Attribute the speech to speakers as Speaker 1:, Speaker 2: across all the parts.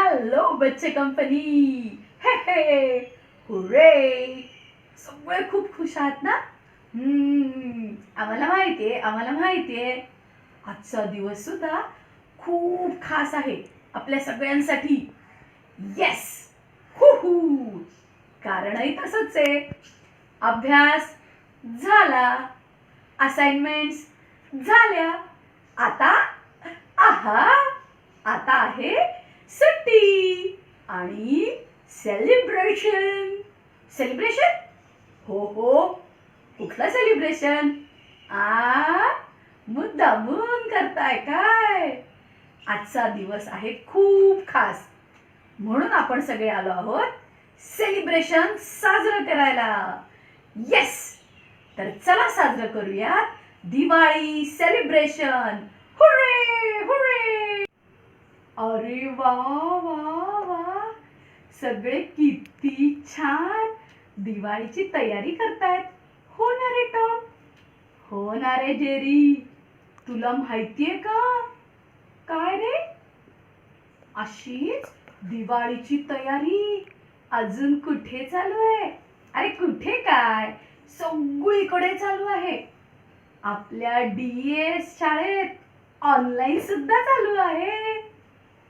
Speaker 1: Hello बच्चे company. हे हे हुरे. सगळे खूप खुश आहात ना? आम्हाला माहितीये आजचा दिवस सुद्धा खूप खास आहे आपल्या सगळ्यांसाठी. येस, हु कारणही तसंच आहे. अभ्यास झाला, असाइनमेंट्स झाल्या, आता आता आहे सुट्टी आणि सेलिब्रेशन. हो, कुठलं सेलिब्रेशन? मुद्दामून करताय काय? आजचा दिवस आहे खूप खास, म्हणून आपण सगळे आलो आहोत सेलिब्रेशन साजरं करायला. येस, तर चला साजरं करूयात दिवाळी सेलिब्रेशन. Hurray hurray. अरे वा वा वा, सगळे किती छान दिवाळीची तयारी करतायत. हो ना रे टॉम, हो ना रे जेरी. तुला माहितीये का काय रे, अशीच दिवाळीची तयारी अजून कुठे चालू आहे? अरे कुठे काय, सगळीकडे चालू आहे. आपल्या डीएस शाळेत ऑनलाईन सुद्धा चालू आहे.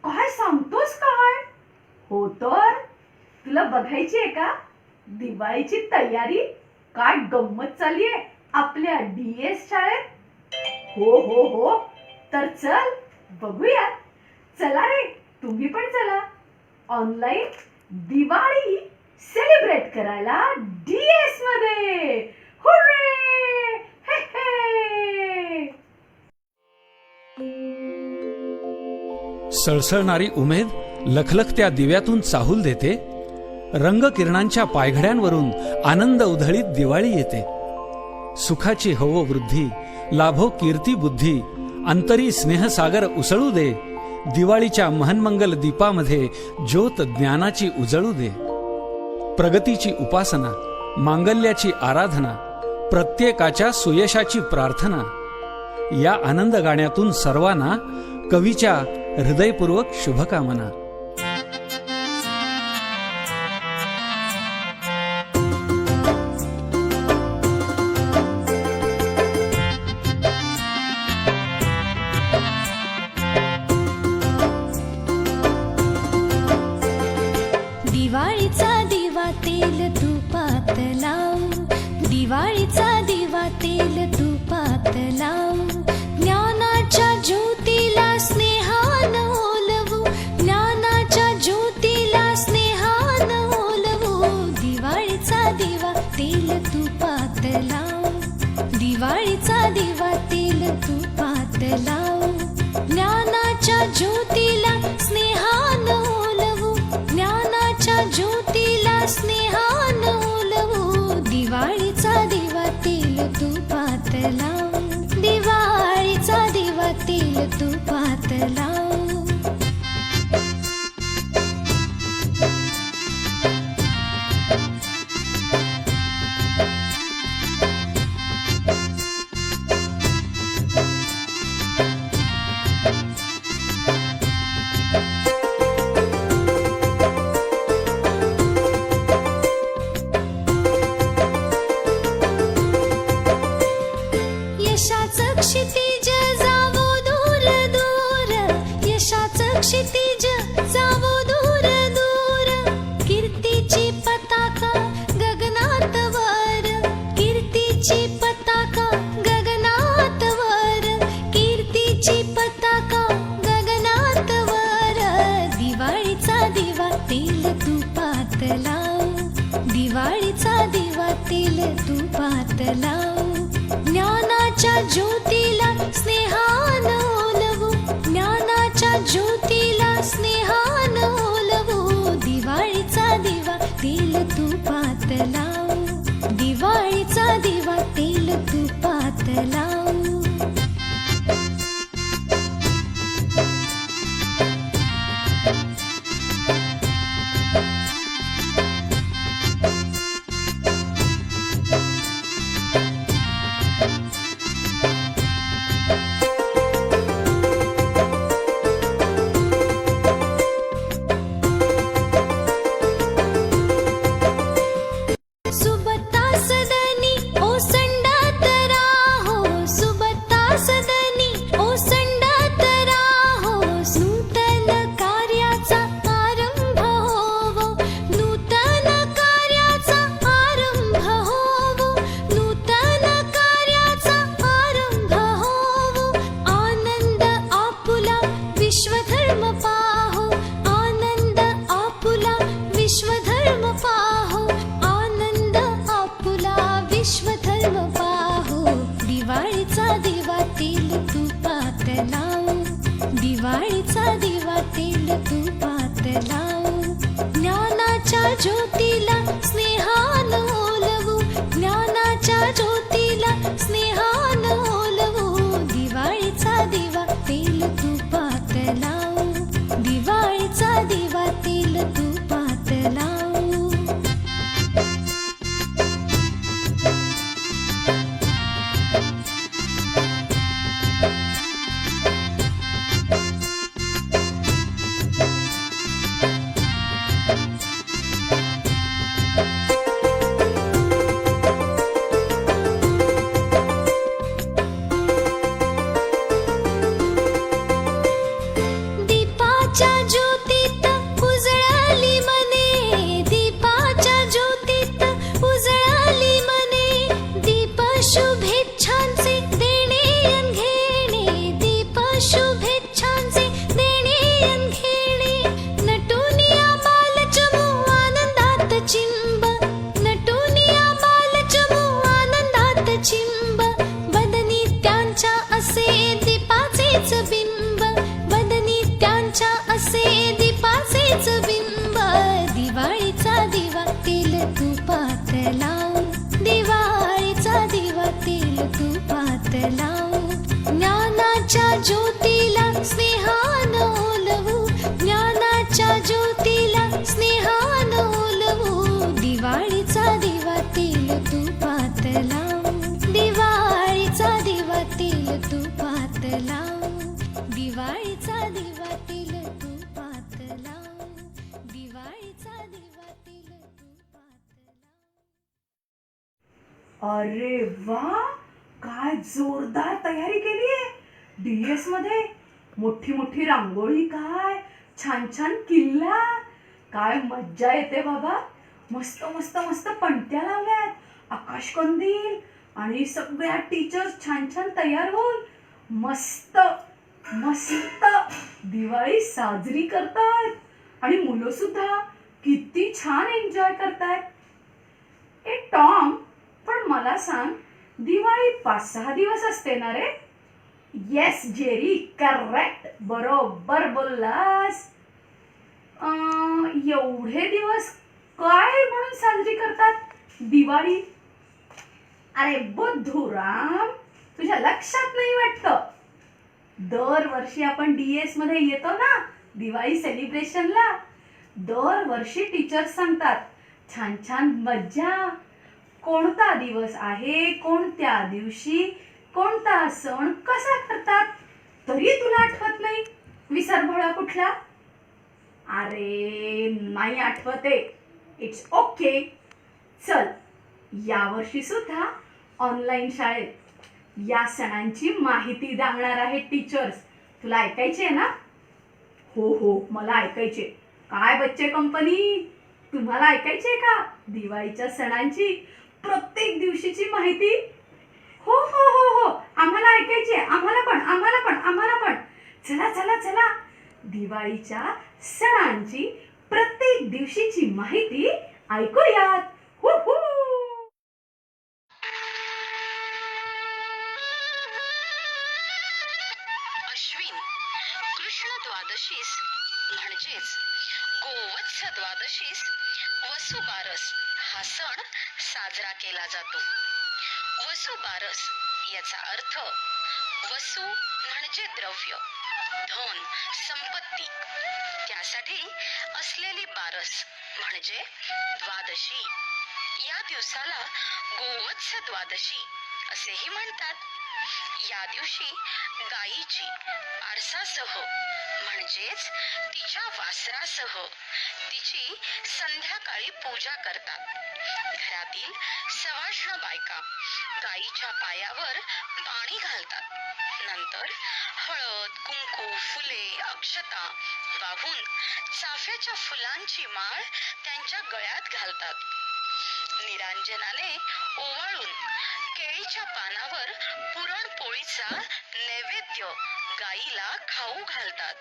Speaker 1: काय सांगतोस काय? हो तर, तुला बघायची आहे का दिवाळीची तयारी? काय गंमत चालली आहे आपल्या डीएस शाळेत? हो, तर चल बघूया. चला रे, तुम्ही पण चला ऑनलाईन दिवाळी सेलिब्रेट करायला डीएस मध्ये. हुर्रे हे हे.
Speaker 2: सळसळणारी उमेद लखलखत्या दिव्यातून चाहूल देते. रंगकिरणांच्या पायघड्यांवरून आनंद उधळीत दिवाळी येते. सुखाची हवो वृद्धी, लाभो कीर्ती बुद्धी, अंतरी स्नेहसागर उसळू दे. दिवाळीच्या महन्मंगल दीपामध्ये ज्योत ज्ञानाची उजळू दे. प्रगतीची उपासना, मांगल्याची आराधना, प्रत्येकाच्या सुयशाची प्रार्थना. या आनंद गाण्यातून सर्वांना कवीच्या हृदयपूर्वक शुभकामना.
Speaker 3: दिवाळीचा दिवा तेल तुपात लावू, दिवाळीचा दिवा तेल तुपात लावू. ज्ञानाच्या ज्योतीला स्नेहानं ओलवू, ज्ञानाच्या ज्योतीला स्नेहानं ओलवू. दिवाळीचा दिवा तेल तुपात लावू, दिवाळीचा दिवा तेल तुपात लावू. ज्ञानाच्या ज्योतीला स्नेहानं ओलवू, ज्ञानाच्या ज्योतीला स्नेहानं ओलवू. दिवाळीचा दिवा तेल तुपात लावू, दिवाळीचा दिवा तेल तुपात लावू. यशाचं क्षितिज जावो दूर दूर, यशाचं क्षितिज जावो दूर दूर. कीर्तीची पताका गगनात वर, कीर्तीची पताका गगनात वर, कीर्तीची पताका गगनात वर. दिवाळीचा दिवा तेल तुपात लावू, दिवाळीचा दिवा तेल तुपात लावू. ज्ञानाच्या ज्योतीला स्नेहानं ओलवू, ज्ञानाच्या ज्योतीला स्नेहानं ओलवू. दिवाळीचा दिवा तेल तुपात लावू, दिवाळीचा दिवा तेल तुपात लावू. दिवाळीचा दिवा तेल तुपात लावू, दिवाळीचा दिवा तेल तुपात लावू, ज्ञानाच्या ज्योतीला स्नेहानं ओलवू, ज्ञानाच्या ज्योतीला स्नेहानं ओलवू, दिवाळीचा दिवा तेल तुपात लावू, दिवाळीचा दिवा तेल तुपात लावू. दीपाच्या ज्योतीत उजळली मने, दीपाच्या ज्योतीत उजळली मने, दीप शुभेच्छांचे देणे अन घेणे, दीप शुभेच्छांचे देणे अन घेणे, नटुनिया बालचमू आनंदात चिंब, नटुनिया बालचमू आनंदात चिंब, बदनी त्यांच्या असे दीपाचेच बिंब, बदनी त्यांच्या असे दीपाचेच बिंब, दिवाळीचा दिवा तेल तुपात लावू, दिवाळीचा दिवा तेल तुपात लावू, ज्ञानाच्या ज्योतीला स्नेहानं ओलवू, ज्ञानाच्या ज्योतीला स्नेहानं ओलवू, दिवाळीचा दिवा तेल तुपात लावू, दिवाळीचा दिवा तेल तुपात लावू, दिवाळीचा दिवा तेल तुपात लावू, दिवाळीचा दिवा तेल तुपात लावू.
Speaker 1: अरे वा, काय जोरदार तयारी केलीये. डीएस मध्ये मोठी मोठी रांगोळी, काय छान छान किल्ला, काय मज्जा येते बाबा. मस्त मस्त मस्त पणत्या लावल्यात, आकाशकंदील, आणि सगळ्या टीचर्स छान छान तयार होऊन मस्त मस्त दिवाळी साजरी करतात. आणि मुलं सुद्धा किती छान एन्जॉय करतात. ए टॉम, पण मला सांग, दिवाळी 5-6 दिवस असते ना रे? येस जेरी, करेक्ट, बरोबर बोललास. एवढे दिवस काय म्हणून साजरी करतात दिवाळी? अरे बुद्धूराम, तुझ्या लक्षात नाही वाटतं? दरवर्षी आपण डीएस मध्ये येतो ना दिवाळी सेलिब्रेशनला. दरवर्षी टीचर्स सांगतात छान छान मज्जा, कोणता दिवस आहे, कोणत्या दिवशी कोणता सण कसा करतात, तरी तुला आठवत नाही. विसरभोळा कुठला? अरे नाही आठवते. It's okay. चल, यावर्षी सुद्धा ऑनलाईन शाळेत या सणांची माहिती सांगणार आहेत टीचर्स. तुला ऐकायची आहे ना? हो हो, मला ऐकायचे. काय बच्चे कंपनी, तुम्हाला ऐकायची आहे का दिवाळीच्या सणांची प्रत्येक दिवशीची माहिती? हो हो हो हो, आम्हाला ऐकायची आहे. आम्हाला पण, आम्हाला पण, आम्हाला पण. चला चला चला, दिवाळीच्या सणांची प्रत्येक दिवशीची माहिती ऐकूयात. हु हु.
Speaker 4: अश्विन कृष्ण द्वादशीस म्हणजेच गोवत्स द्वादशीस वसुबारस हा सण साजरा केला जातो. वसुबारस याचा अर्थ वसु म्हणजे द्रव्य, धन, संपत्ती, त्यासाठी असलेली बारस म्हणजे द्वादशी. या दिवसाला गोवत्स द्वादशी असेही म्हणतात. या दिवशी गायीची आरसासह म्हणजेच तिच्या वासरासह तिची संध्याकाळी पूजा करतात. घरातील सवाष्ण बायका गायीच्या पायावर पाणी घालतात. नंतर हळद, कुंकू, फुले, अक्षता वाहून चाफ्याच्या फुलांची माळ त्यांच्या गळ्यात घालतात. निरांजनाने ओवाळून केळीच्या पानावर पुरणपोळीचा नैवेद्य गाईला खाऊ घालतात.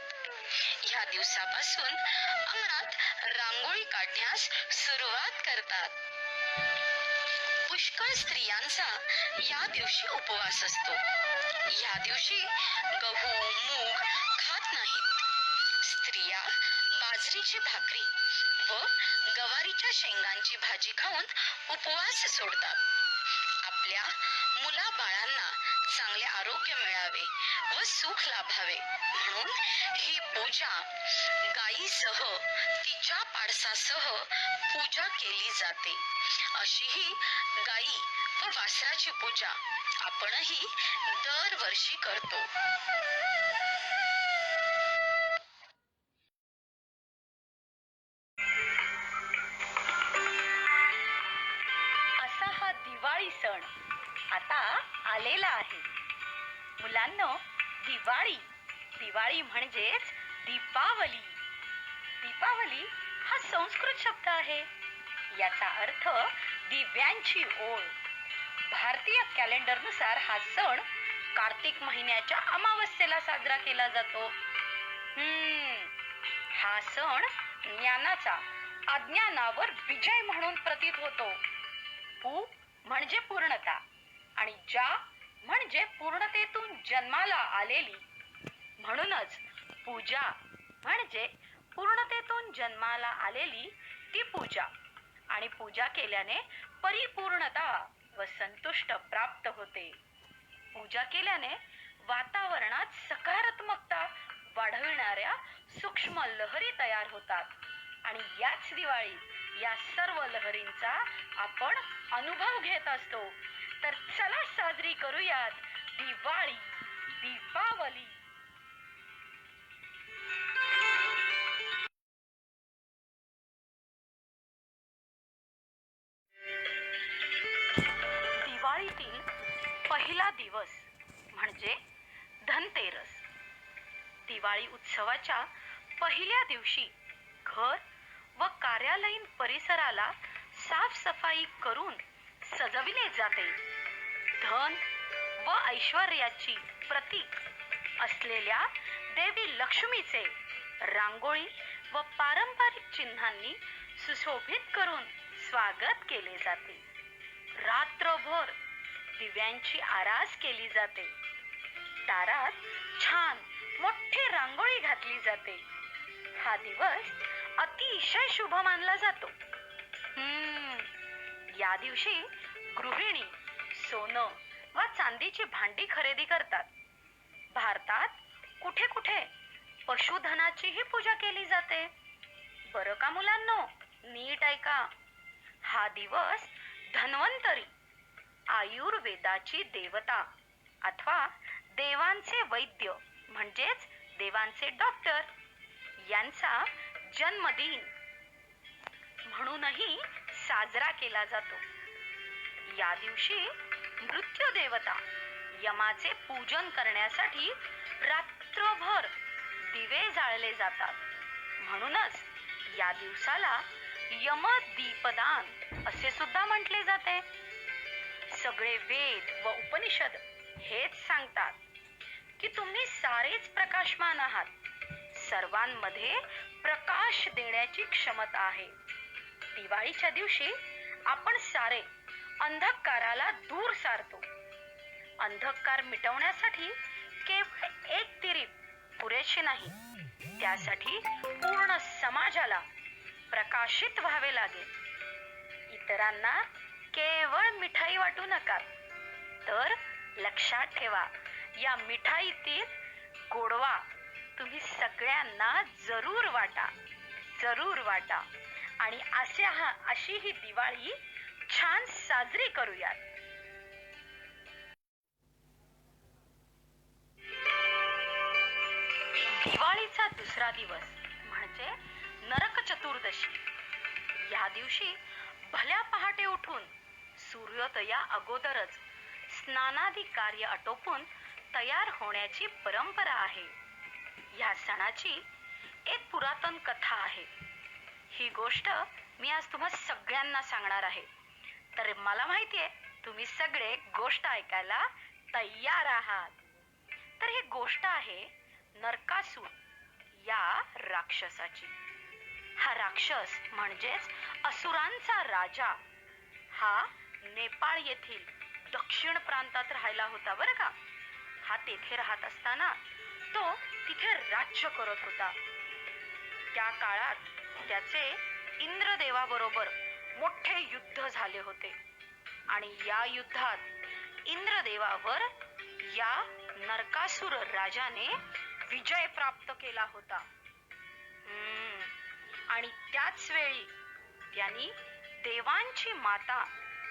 Speaker 4: या दिवसापासून अंगणात रांगोळी काढण्यास सुरुवात करतात. पुष्कळ स्त्रियांचा या दिवशी उपवास असतो. या दिवशी गहू मूग खात नाहीत. स्त्रिया बाजरीची भाकरी व गवारीच्या शेंगांची भाजी खाऊन उपवास सोडतात. आपल्या मुलाबाळांना चांगले आरोग्य मिळावे व सुख लाभावे म्हणून ही पूजा गायीसह तिच्या पाडसासह पूजा केली जाते. अशी ही गायी व वासराची पूजा आपणही दरवर्षी करतो.
Speaker 5: असा हा दिवाळी सण आता आलेला आहे. मुलांनो, दिवाळी म्हणजेच दीपावली. दीपावली हा संस्कृत शब्द आहे. याचा अर्थ दिव्यांची ओळ. भारतीय कॅलेंडरनुसार हा सण कार्तिक महिन्याच्या अमावस्येला साजरा केला जातो. हा सण ज्ञानाचा अज्ञानावर विजय म्हणून प्रतीत होतो. पू म्हणजे पूर्णता आणि जा म्हणजे पूर्णतेतून जन्माला आलेली. म्हणूनच पूजा म्हणजे पूर्णतेतून जन्माला आलेली ती पूजा. आणि पूजा केल्याने परिपूर्णता व संतुष्ट प्राप्त होते. पूजा केल्याने वातावरणात सकारात्मकता वाढविणाऱ्या सूक्ष्म लहरी तयार होतात आणि याच दिवाळीत या सर्व लहरींचा आपण अनुभव घेत असतो. तर चला साजरी करूयात दिवाळी, दीपावली. दिवाळीतील पहिला दिवस म्हणजे धनतेरस. दिवाळी उत्सवाच्या पहिल्या दिवशी घर व कार्यालयीन परिसराला साफसफाई करून सजविले जाते. धन व ऐश्वर्याची प्रतीक असलेल्या देवी लक्ष्मीचे रांगोळी व पारंपरिक चिन्हांनी सुशोभित करून स्वागत केले जाते. रात्रभर दिव्यांची आरास केली जाते. दारात छान मोठी रांगोळी घातली जाते. हा दिवस अतिशय शुभ मानला जातो. या दिवशी गृहिणी सोनं व चांदीची भांडी खरेदी करतात. भारतात कुठे कुठे पशुधनाचीही पूजा केली जाते. बरं का मुलांनो, नीट ऐका. हा दिवस धन्वंतरी, आयुर्वेदाची देवता अथवा देवांचे वैद्य म्हणजेच देवांचे डॉक्टर यांचा जन्मदिन म्हणूनही साजरा केला जातो. या दिवशी मृत्यू देवता यमाचे पूजन करण्यासाठी रात्रभर दिवे जाळले जातात. म्हणूनच या दिवसाला यमदीपदान असे सुद्धा म्हटले जाते. सगळे वेद व उपनिषद हेच सांगतात की तुम्ही सारेच प्रकाशमान आहात. सर्वांमध्ये प्रकाश देण्याची क्षमता आहे. दिवाळीच्या दिवशी आपण सारे अंधकाराला दूर सारतो. अंधकार मिटवण्यासाठी केवळ एक दिरी पुरेशी नाही, त्यासाठी पूर्ण समाजाला प्रकाशित व्हावे लागेल. इतरांना केवळ मिठाई वाटू नका, तर लक्षात ठेवा, या मिठाईतील गोडवा तुम्ही सगळ्यांना जरूर वाटा आणि अशी ही दिवाळी छान साजरी करूयात. दिवाळीचा दुसरा दिवस म्हणजे नरक चतुर्दशी. या दिवशी भल्या पहाटे उठून सूर्योदया अगोदरच स्नानादी कार्य आटोपून तयार होण्याची परंपरा आहे. या सणाची एक पुरातन कथा आहे. ही गोष्ट मी आज तुम्हा सगळ्यांना सांगणार आहे. तर मला माहितीये तुम्ही सगळे गोष्ट ऐकायला तयार आहात. तर ही गोष्ट आहे नरकासूर या राक्षसाची. हा राक्षस म्हणजेच असुरांचा राजा हा नेपाळ येथील दक्षिण प्रांतात राहायला होता बरं का. हा तेथे राहत असताना तो तिथे राज्य करत होता. त्या काळात त्याचे इंद्रदेवाबरोबर मोठे युद्ध झाले होते आणि या युद्धात इंद्रदेवावर या नरकासुर राजाने विजय प्राप्त केला होता. आणि त्याच वेळी त्यांनी देवांची माता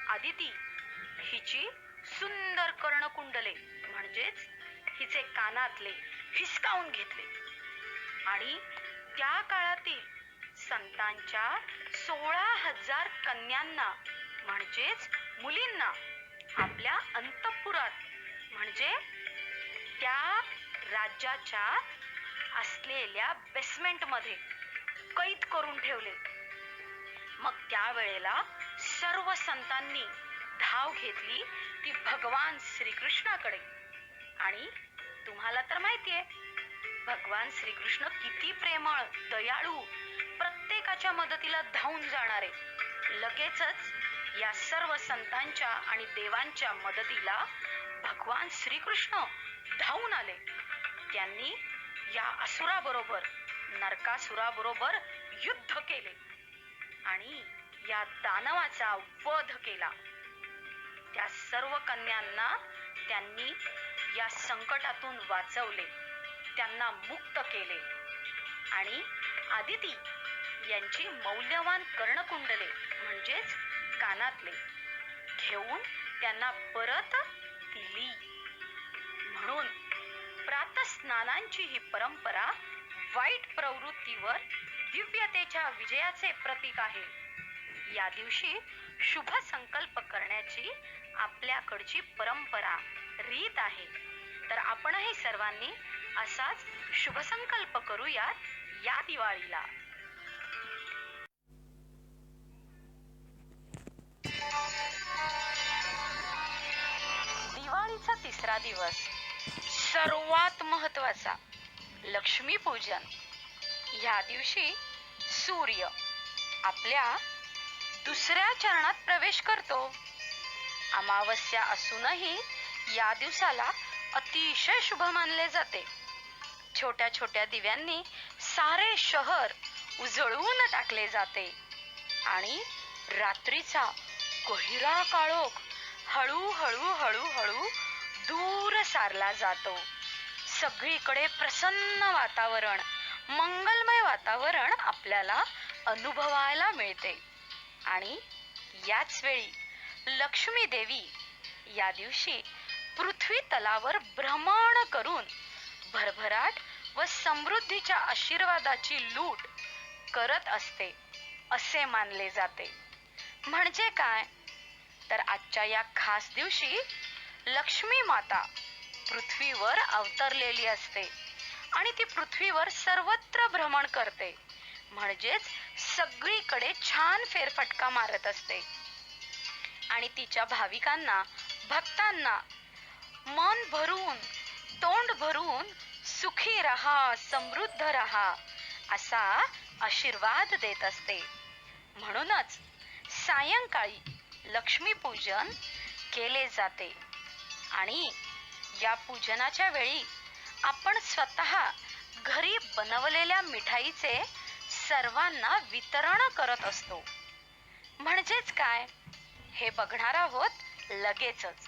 Speaker 5: आदिती हिची सुंदर कर्णकुंडले म्हणजेच हिचे कानातले हिसकावून घेतले आणि त्या काळातील संतांच्या 16,000 कन्यांना म्हणजेच मुलींना आपल्या अंतःपुरात म्हणजे त्या राज्याच्या असलेल्या बेसमेंट मध्ये कैद करून ठेवले. मग त्यावेळेला सर्व संतांनी धाव घेतली ती भगवान श्रीकृष्णाकडे. आणि तुम्हाला तर माहितीये भगवान श्रीकृष्ण किती प्रेमळ, दयाळू, प्रत्येकाच्या मदतीला धावून जाणारे. लगेचच या सर्व संतांच्या आणि देवांच्या मदतीला भगवान श्रीकृष्ण धावून आले. त्यांनी या असुराबरोबर नरकासुराबरोबर युद्ध केले आणि या दानवाचा वध केला. त्या सर्व कन्यांना त्यांनी या संकटातून वाचवले, त्यांना मुक्त केले आणि आदिती यांची मौल्यवान कर्णकुंडले म्हणजेच कानातले घेऊन त्यांना परत दिली. म्हणून प्रातस्नानांची ही परंपरा वाईट प्रवृत्तीवर दिव्यतेच्या विजयाचे प्रतीक आहे. या दिवशी शुभ संकल्प करण्याची आपल्याकडची परंपरा, रीत आहे. तर आपणही सर्वांनी असाच शुभ संकल्प करूयात या दिवाळीला. दिवाळीचा तिसरा दिवस सर्वात महत्वाचा लक्ष्मीपूजन. या दिवशी सूर्य आपल्या दुसऱ्या चरणात प्रवेश करतो. अमावस्या असूनही या दिवसाला अतिशय शुभ मानले जाते. छोट्या छोट्या दिव्यांनी सारे शहर उजळून टाकले जाते आणि रात्रीचा गहिरा काळोख हळूहळू हळूहळू दूर सारला जातो. सगळीकडे प्रसन्न वातावरण, मंगलमय वातावरण आपल्याला अनुभवायला मिळते. आणि याच वेळी लक्ष्मी देवी या दिवशी पृथ्वी तलावर भ्रमण करून भरभराट व समृद्धीच्या आशीर्वादाची लूट करत असते असे मानले जाते. म्हणजे काय तर आजच्या या खास दिवशी लक्ष्मी माता पृथ्वीवर अवतरलेली असते आणि ती पृथ्वीवर सर्वत्र भ्रमण करते. म्हणजेच सगळीकडे छान फेरफटका मारत असते आणि तिच्या भाविकांना, भक्तांना मन भरून, तोंड भरून सुखी रहा, समृद्ध रहा असा आशीर्वाद देत असते. म्हणूनच सायंकाळी लक्ष्मीपूजन केले जाते आणि या पूजनाच्या वेळी आपण स्वतः घरी बनवलेल्या मिठाईचे सर्वांना वितरण करत असतो. म्हणजेच काय हे बघणार आहोत लगेचच.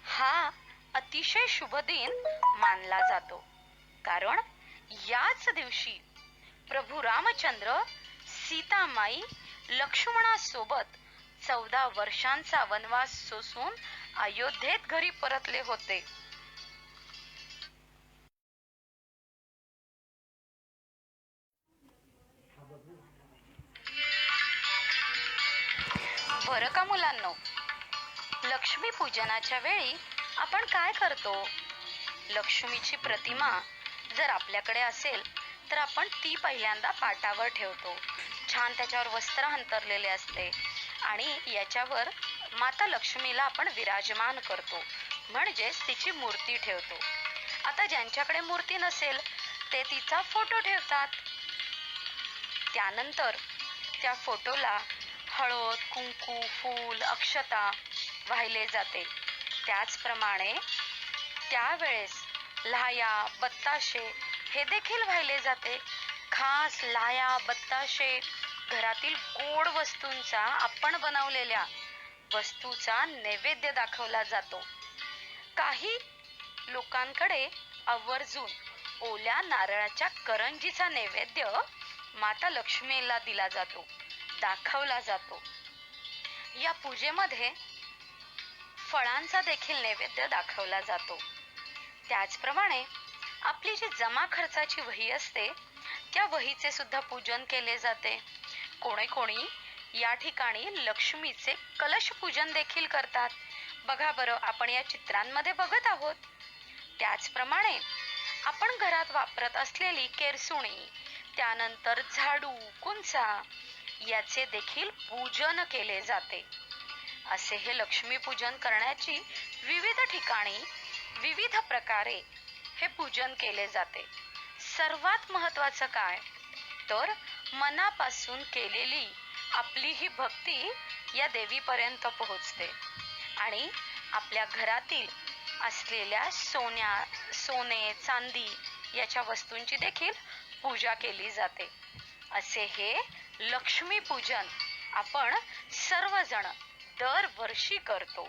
Speaker 5: हा अतिशय शुभ दिन मानला जातो कारण याच दिवशी प्रभू रामचंद्र सीतामाई लक्ष्मणासोबत 14 वर्षांचा वनवास सोसून अयोध्येत घरी परतले होते. बरं का मुलांनो, लक्ष्मी पूजनाच्या वेळी आपण काय करतो? लक्ष्मीची प्रतिमा जर आपल्याकडे असेल तर आपण ती पहिल्यांदा पाटावर ठेवतो. छान त्याच्यावर वस्त्र अंतरलेले असते आणि याच्यावर माता लक्ष्मीला आपण विराजमान करतो, म्हणजेच तिची मूर्ती ठेवतो. आता ज्यांच्याकडे मूर्ती नसेल ते तिचा फोटो ठेवतात. त्यानंतर त्या फोटोला हळद, कुंकू, फूल, अक्षता वाहिले जाते. त्याचप्रमाणे त्यावेळेस लाह्या, बत्ताशे हे देखील वाहिले जाते. खास लाह्या, बत्ताशे घरातील गोड वस्तूंचा, आपण बनवलेल्या वस्तूचा नैवेद्य दाखवला जातो. काही लोकांकडे आवर्जून ओल्या नारळाच्या करंजीचा नैवेद्य माता लक्ष्मीला दिला जातो, दाखवला जातो. या पूजेमध्ये फळांचा देखील नैवेद्य दाखवला जातो. त्याचप्रमाणे आपली जी जमा खर्चाची वही असते त्या वहीचे सुद्धा पूजन केले जाते. कोणी कोणी या ठिकाणी लक्ष्मीचे कलश पूजन देखील करतात. बघा बरं, आपण या चित्रांमध्ये बघत आहोत. त्याचप्रमाणे आपण घरात वापरत असलेली केरसुणी, त्यानंतर झाडू, कुंचा याचे देखील पूजन केले जाते. असे हे लक्ष्मी पूजन करण्याची विविध ठिकाणी विविध प्रकारे हे पूजन केले जाते. सर्वात महत्वाचं काय तर मनापासून केलेली आपली ही भक्ती या देवीपर्यंत पोहोचते आणि आपल्या घरातील असलेल्या सोने, चांदी याच्या वस्तूंची देखील पूजा केली जाते. असे हे लक्ष्मी पूजन आपण सर्वजण दरवर्षी करतो.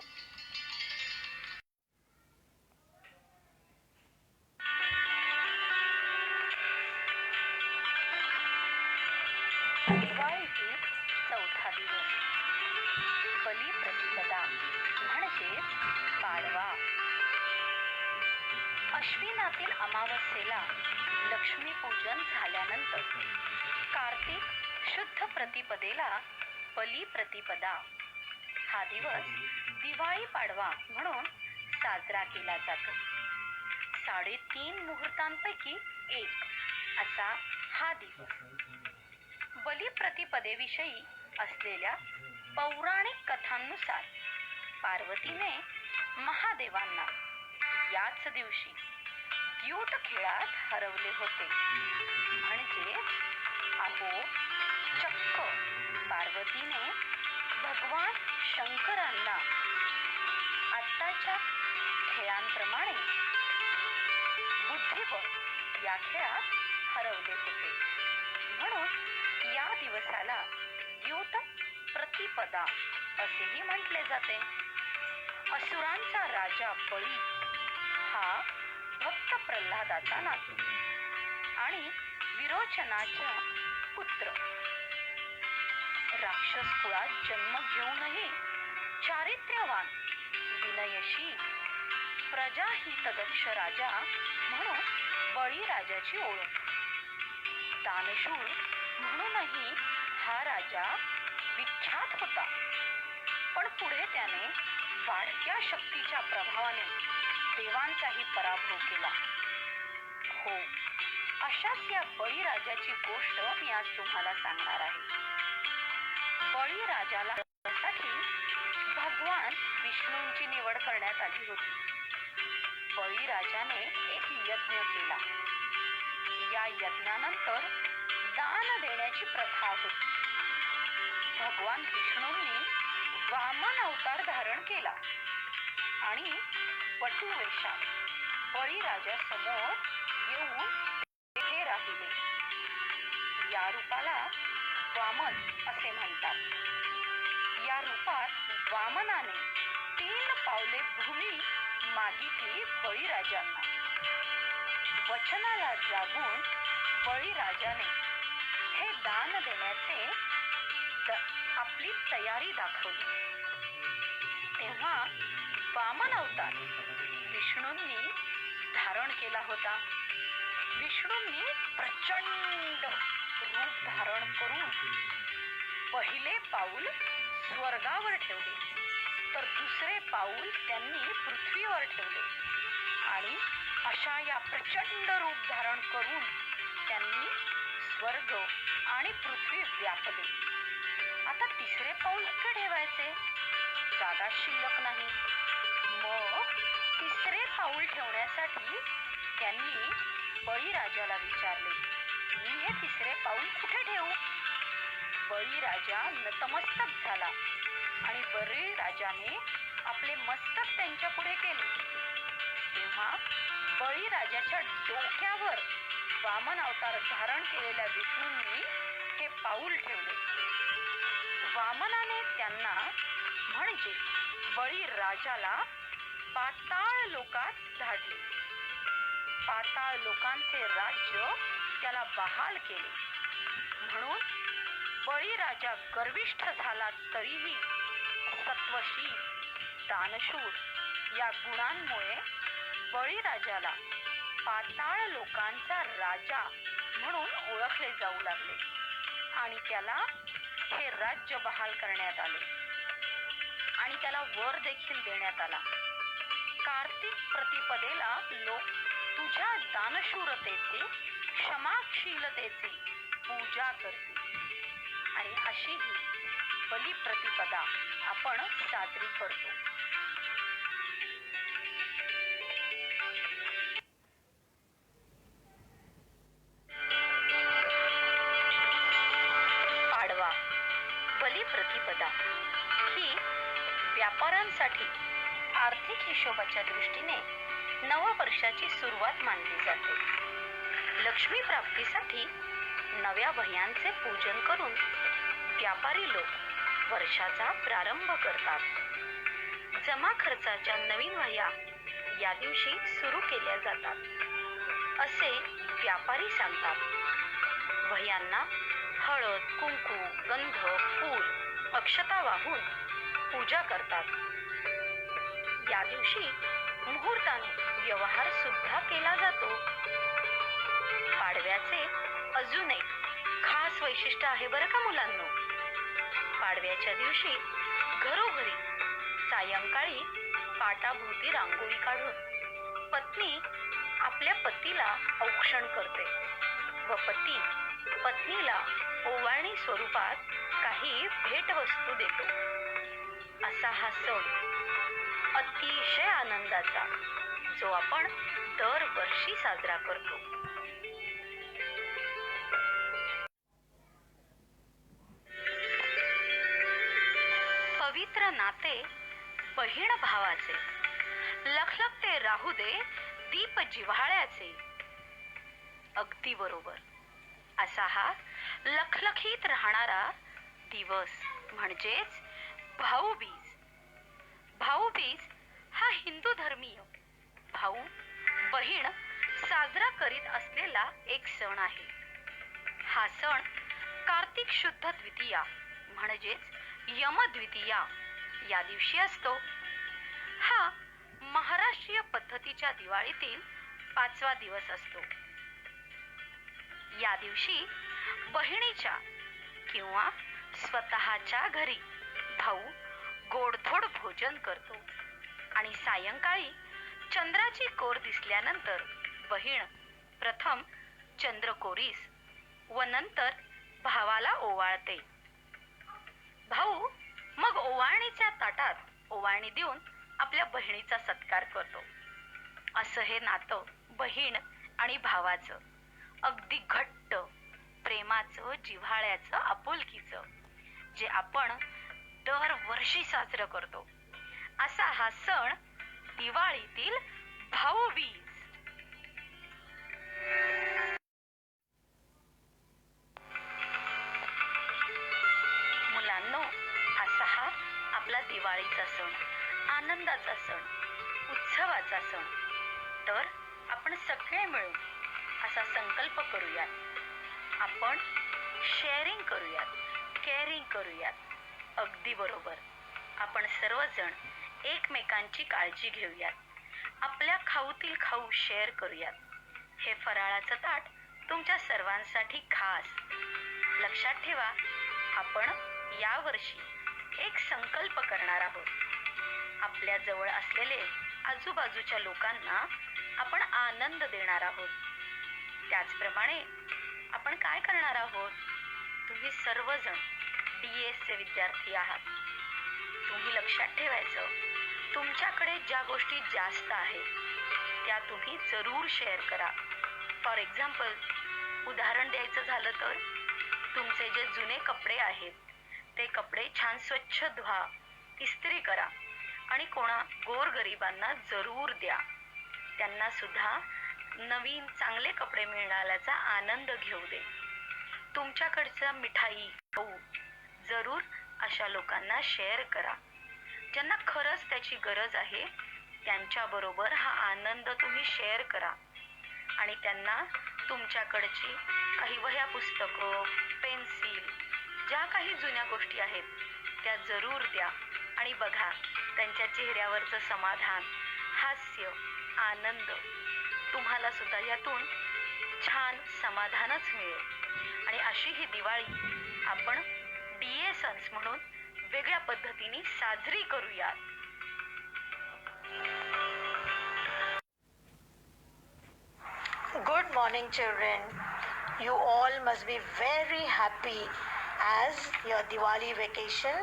Speaker 5: दिवाळीतील चौथा दिवस बलिप्रतिपदा म्हणजे पाडवा. अश्विनातील अमावस्येला लक्ष्मी पूजन झाल्यानंतर कार्तिक शुद्ध प्रतिपदेला बलिप्रतिपदा हा दिवस दिवाळी पाडवा म्हणून साजरा केला जातो. 3.5 मुहूर्तांपैकी एक असा हा दिवस. बलिप्रतिपदेविषयी असलेल्या पौराणिक कथांनुसार पार्वतीने महादेवांना याच दिवशी द्यूत खेळात हरवले होते. म्हणजे चक्क पार्वतीने भगवान शंकरांना आत्ताच्या खेळांप्रमाणे बुद्धिबळ या खेळात हरवले होते. म्हणून या दिवसाला द्यूत प्रतिपदा असेही म्हटले जाते. असुरांचा राजा बळी हा भक्त प्रल्हादाचा नातू आणि विरोचनाचा पुत्र. राक्षस कुळात जन्म घेऊनही चारित्र्यवान, विनयशील, प्रजाहितदक्ष राजा म्हणून बळीराजाची ओळख. दानशूर म्हणूनही हा राजा विख्यात होता. पण पुढे त्याने वाढत्या शक्तीच्या प्रभावाने देवांचाही पराभव केला. हो, अशाच या बळीराजाची गोष्ट मी आज तुम्हाला सांगणार आहे. बळीराजाला साठी भगवान विष्णूंची निवड करण्यात आली होती. बळीराजाने एक यज्ञ केला. या यज्ञानंतर दान देण्याची प्रथा होती. भगवान विष्णूंनी वामन अवतार धारण केला आणि वटुवेशात बळीराजा समोर येऊन उभे राहिले. या रूपाला वामन असे म्हणतात. या रूपात वामनाने 3 पावले भूमी मागितली बळीराजांना. वचनाला जागून बळीराजाने हे दान देण्याचे आपली तयारी दाखवली. तेव्हा वामन अवतार विष्णूंनी धारण केला होता. विष्णूंनी प्रचंड रूप धारण करून पहिले पाऊल स्वर्गावर ठेवले, तर दुसरे पाऊल त्यांनी पृथ्वीवर ठेवले आणि अशा या प्रचंड रूप धारण करून त्यांनी स्वर्ग आणि पृथ्वी व्यापले. आता तिसरे पाऊल कुठे ठेवायचे? जागा शिल्लक नाही. मग तिसरे पाऊल ठेवण्यासाठी त्यांनी बळीराजाला विचारले, मी हे तिसरे पाऊल कुठे ठेवू? बळीराजा नतमस्तक झाला आणि बळीराजाने आपले मस्तक त्यांच्या पुढे केले. तेव्हा बळीराजाच्या डोक्यावर वामन अवतार धारण केलेल्या विष्णूंनी हे पाऊल ठेवले. वामनाने त्यांना म्हणजे बळीराजाला पाताळ लोकात धाडले. पाताळ लोकांचे राज्य त्याला बहाल केले. म्हणून बळीराजा गर्विष्ठ झाला तरीही सत्वशील, दानशूर या गुणांमुळे बळीराजाला पाताळ लोकांचा राजा म्हणून ओळखले जाऊ लागले आणि त्याला हे राज्य बहाल करण्यात आले आणि त्याला वर देखील देण्यात आला. कार्तिक प्रतिपदेला लोक तुझ्या दानशूरतेचे, क्षमाशीलतेचे पूजा करतील आणि अशी ही बलिप्रतिपदा आपण साजरी करतो. पाडवा, बलिप्रतिपदा ही व्यापाऱ्यांसाठी आर्थिक हिशोबाच्या दृष्टीने नववर्षाची सुरुवात मानली जाते. लक्ष्मी प्राप्तीसाठी नव्या वह्यांचे पूजन करून व्यापारी लोक वर्षाचा प्रारंभ करतात. जमा खर्चाच्या नवीन वह्या या दिवशी सुरू केल्या जातात असे व्यापारी सांगतात. वह्यांना हळद, कुंकू, गंध, फूल, अक्षता वाहून पूजा करतात. या दिवशी मुहूर्ताने व्यवहार सुद्धा केला जातो. पाडव्याचे अजून एक खास वैशिष्ट्य आहे बरं का मुलांनो. पाडव्याच्या दिवशी घरोघरी सायंकाळी पाटाभोवती रांगोळी काढून पत्नी आपल्या पतीला औक्षण करते व पती पत्नीला ओवाळणी स्वरूपात काही भेटवस्तू देतो. असा हा सण अतिशय आनंदाचा जो आपण दरवर्षी साजरा करतो. पवित्र नाते बहीण भावाचे, लखलखते राहू दे दीप जिव्हाळ्याचे. अगदी बरोबर. असा हा लखलखीत राहणारा दिवस म्हणजेच भाऊबीज. भाऊबीज हा हिंदू धर्मीय भाऊ बहीण साजरा करीत असलेला एक सण आहे. हा सण कार्तिक शुद्ध द्वितीया म्हणजेच यमद्वितीया या दिवशी असतो. हा महाराष्ट्रीय पद्धतीच्या दिवाळीतील 5वा दिवस असतो. या दिवशी बहिणीच्या किंवा स्वतःच्या घरी भाऊ गोडधोड भोजन करतो आणि सायंकाळी चंद्राची कोर दिसल्यानंतर बहीण प्रथम चंद्रकोरीस व नंतर भावाला ओवाळते. भाऊ मग ओवाळणीच्या ताटात ओवाळणी देऊन आपल्या बहिणीचा सत्कार करतो. असं हे नातं बहीण आणि भावाचं अगदी घट्ट प्रेमाचं, जिव्हाळ्याचं, आपुलकीचं जे आपण दरवर्षी साजरं करतो. असा हा सण दिवाळीतील भाऊबीज. मुलांनो, असा हा आपला दिवाळीचा सण, आनंदाचा सण, उत्सवाचा सण. तर आपण सगळे मिळून असा संकल्प करूयात. आपण शेअरिंग करूयात, केअरिंग करूयात. अगदी बरोबर. आपण सर्वजण एकमेकांची काळजी घेऊयात. आपल्या खाऊतील खाऊ शेअर करूयात. हे फराळाचं ताट तुमच्या सर्वांसाठी खास. लक्षात ठेवा, आपण यावर्षी एक संकल्प करणार आहोत. आपल्या जवळ असलेले आजूबाजूच्या लोकांना आपण आनंद देणार आहोत. त्याचप्रमाणे आपण काय करणार आहोत? तुम्ही सर्वजण DS चे विद्यार्थी आहात. तुम्ही लक्षात ठेवायचं, तुमच्याकडे ज्या गोष्टी जास्त आहेत त्या तुम्ही जरूर शेअर करा. फॉर एक्झाम्पल, उदाहरण द्यायचं झालं तर तुमचे जे जुने कपडे आहेत ते कपडे छान स्वच्छ धुवा, इस्त्री करा आणि कोणा गोरगरिबांना जरूर द्या. त्यांना सुद्धा नवीन चांगले कपडे मिळाल्याचा आनंद घेऊ दे. तुमच्याकडच्या मिठाई खाऊ जरूर अशा लोकांना शेअर करा. ज्यांना खरंच त्याची गरज आहे त्यांच्याबरोबर हा आनंद तुम्ही शेअर करा आणि त्यांना तुमच्याकडची काही वह्या, पुस्तकं, पेन्सिल, ज्या काही जुन्या गोष्टी आहेत त्या जरूर द्या आणि बघा त्यांच्या चेहऱ्यावरचं समाधान, हास्य, आनंद तुम्हाला सुद्धा यातून छान समाधानच मिळेल. आणि अशी ही दिवाळी आपण DA सन्स म्हणून वेगळ्या पद्धतीने साजरी करूयात.
Speaker 6: Good morning, children. You all must be very happy as your Diwali vacation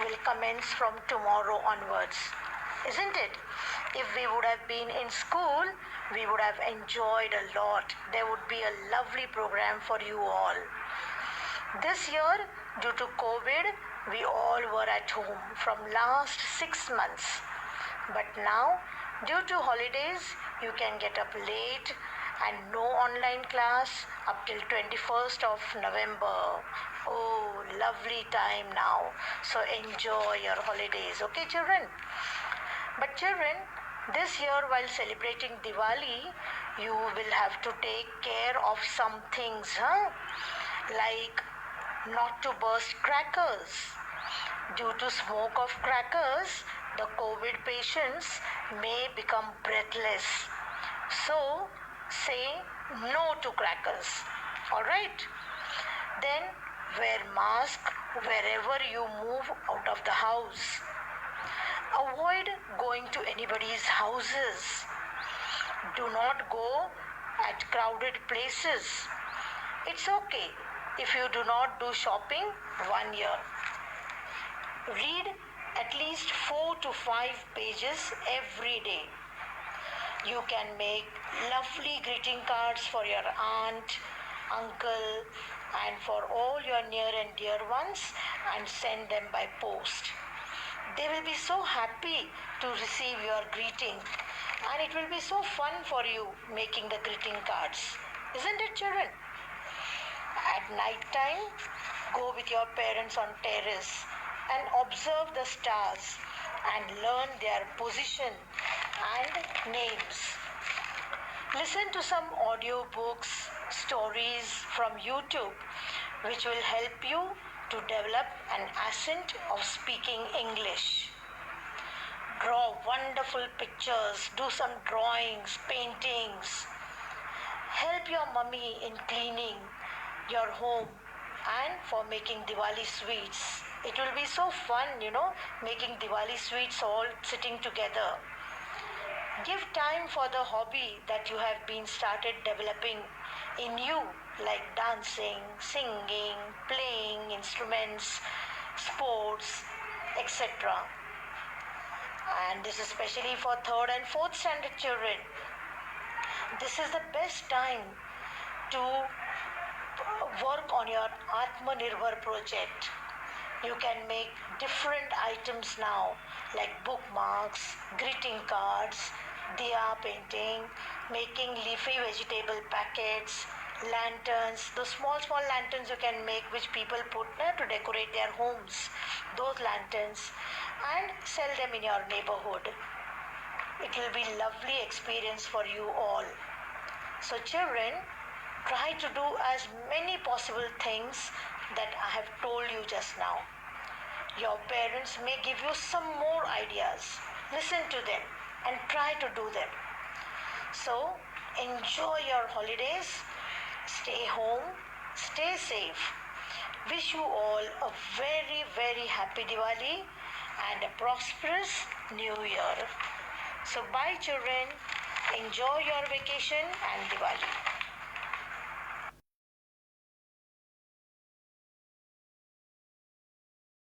Speaker 6: will commence from tomorrow onwards, isn't it? If we would have been in school, we would have enjoyed a lot. There would be a lovely program for you all. This year, due to COVID, we all were at home from last 6 months. But now, due to holidays, you can get up late and no online class up till 21st of November. Oh, lovely time now. So enjoy your holidays, okay children? But children, this year while celebrating Diwali, you will have to take care of some things, like not to burst crackers. Due to smoke of crackers, the COVID patients may become breathless. So, say no to crackers. Alright? Then wear mask wherever you move out of the house. Avoid going to anybody's houses. Do not go at crowded places. It's okay if you do not do shopping 1 year. Read at least 4 to 5 pages every day. You can make lovely greeting cards for your aunt, uncle, and for all your near and dear ones and send them by post. They will be so happy to receive your greeting and it will be so fun for you making the greeting cards. Isn't it, children? At night time, go with your parents on terrace and observe the stars and learn their position and names. Listen to some audio books, stories from YouTube which will help you to develop an accent of speaking English. Draw wonderful pictures, do some drawings, paintings. Help your mummy in cleaning your home and for making Diwali sweets. It will be so fun, making Diwali sweets all sitting together. Give time for the hobby that you have been started developing in you, like dancing, singing, playing instruments, sports, etc. And this is especially for 3rd and 4th standard children. This is the best time to work on your Atmanirbhar project. You can make different items now, like bookmarks, greeting cards, diya painting, making leafy vegetable packets, lanterns. The small lanterns you can make which people put to decorate their homes. Those lanterns, and sell them in your neighborhood. It will be lovely experience for you all. So children, try to do as many possible things that I have told you just now. Your parents may give you some more ideas. Listen to them and try to do them. So, enjoy your holidays. Stay home. Stay safe. Wish you all a very, very happy Diwali and a prosperous New Year. So, bye children. Enjoy your vacation and Diwali.